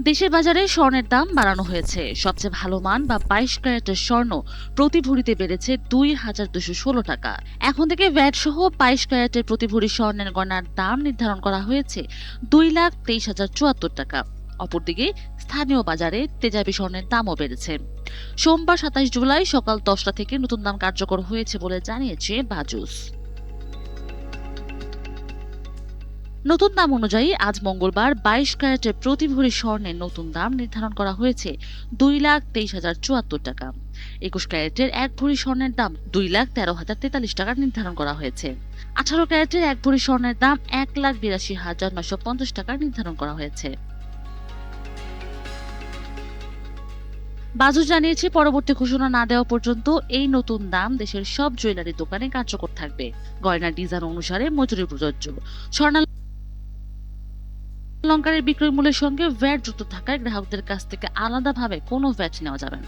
দেশের বাজারে স্বর্ণের দাম বাড়ানো হয়েছে। সবচেয়ে ভালো মান বা 22 ক্যারেটের স্বর্ণ প্রতি ভরিতে বেড়েছে 2,216 টাকা। এখন থেকে ভ্যাট সহ 22 ক্যারেটের প্রতি ভরি স্বর্ণের গয়নার দাম নির্ধারণ করা হয়েছে 2,23,074 টাকা। অপরদিকে স্থানীয় বাজারে তেজাবি স্বর্ণের দামও বেড়েছে। সোমবার 27 জুলাই সকাল 10টা থেকে নতুন দাম কার্যকর হয়েছে বলে জানিয়েছে বাজুস। নতুন দাম অনুযায়ী আজ মঙ্গলবার 22 ক্যারেটের প্রতি ভরি স্বর্ণের নতুন দাম নির্ধারণ করা হয়েছে 2,23,074 টাকা। 21 ক্যারেটের এক ভরি স্বর্ণের দাম 2,13,043 টাকা নির্ধারণ করা হয়েছে। 18 ক্যারেটের এক ভরি স্বর্ণের দাম 1,82,950 টাকা নির্ধারণ করা হয়েছে। বাজুস জানিয়েছে, পরবর্তী ঘোষণা না দেওয়া পর্যন্ত এই নতুন দাম দেশের সব জুয়েলারি দোকানে কার্যকর থাকবে। গয়নার ডিজাইন অনুসারে মজুরি প্রযোজ্য। স্বর্ণ অলংকারের বিক্রয় মূল্যের সঙ্গে ভ্যাট যুক্ত থাকায় গ্রাহকদের কাছ থেকে আলাদাভাবে কোনো ভ্যাট নেওয়া যাবে না।